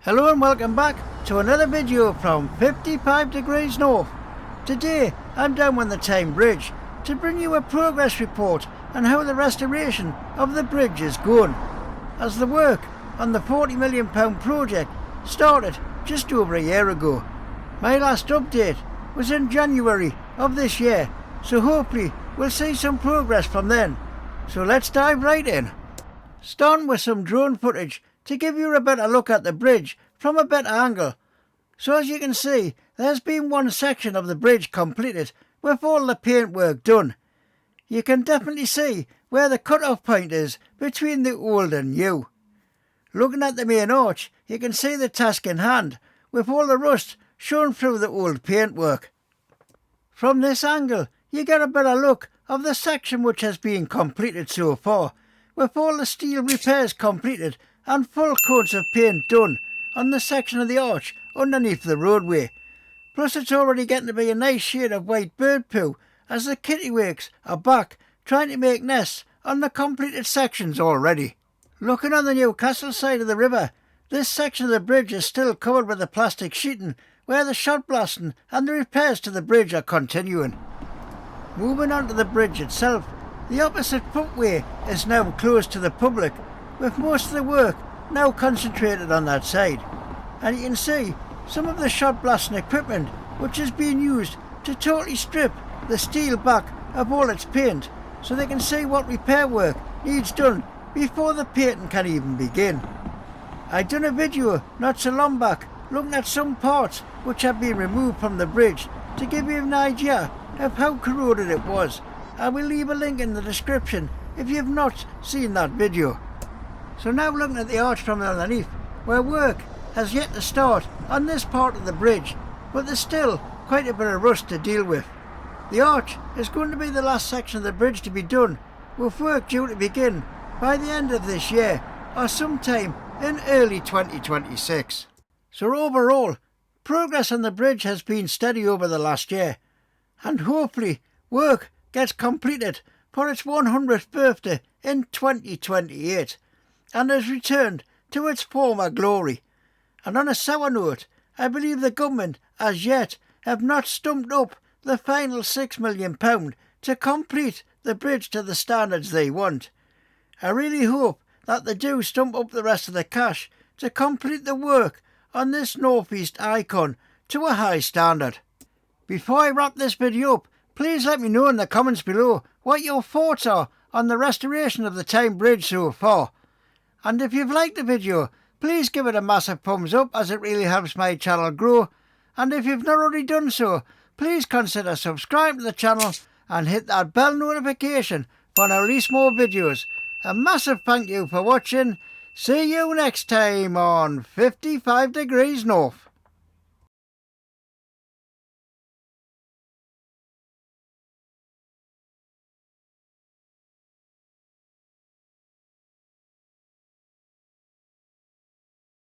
Hello and welcome back to another video from 55 degrees north. Today I'm down on the Tyne Bridge to bring you a progress report on how the restoration of the bridge is going, as the work on the £40 million project started just over a year ago. My last update was in January of this year, so hopefully we'll see some progress from then. So let's dive right in. Starting with some drone footage to give you a better look at the bridge from a better angle. So as you can see, there's been one section of the bridge completed with all the paintwork done. You can definitely see where the cut-off point is between the old and new. Looking at the main arch, you can see the task in hand with all the rust shown through the old paintwork. From this angle, you get a better look of the section which has been completed so far, with all the steel repairs completed and full coats of paint done on the section of the arch underneath the roadway. Plus it's already getting to be a nice shade of white bird poo as the kittiwakes are back trying to make nests on the completed sections already. Looking on the Newcastle side of the river, this section of the bridge is still covered with the plastic sheeting where the shot blasting and the repairs to the bridge are continuing. Moving on to the bridge itself, the opposite footway is now closed to the public, with most of the work now concentrated on that side. And you can see some of the shot blasting equipment which is being used to totally strip the steel back of all its paint, so they can see what repair work needs done before the painting can even begin. I done a video not so long back looking at some parts which have been removed from the bridge to give you an idea of how corroded it was. I will leave a link in the description if you have not seen that video. So now looking at the arch from underneath, where work has yet to start on this part of the bridge, but there's still quite a bit of rust to deal with. The arch is going to be the last section of the bridge to be done, with work due to begin by the end of this year or sometime in early 2026. So overall, progress on the bridge has been steady over the last year, and hopefully work gets completed for its 100th birthday in 2028 and has returned to its former glory. And on a sour note, I believe the government as yet have not stumped up the final £6 million to complete the bridge to the standards they want. I really hope that they do stump up the rest of the cash to complete the work on this northeast icon to a high standard. Before I wrap this video up, please let me know in the comments below what your thoughts are on the restoration of the Tyne Bridge so far. And if you've liked the video, please give it a massive thumbs up as it really helps my channel grow. And if you've not already done so, please consider subscribing to the channel and hit that bell notification for when I release more videos. A massive thank you for watching. See you next time on 55 degrees north.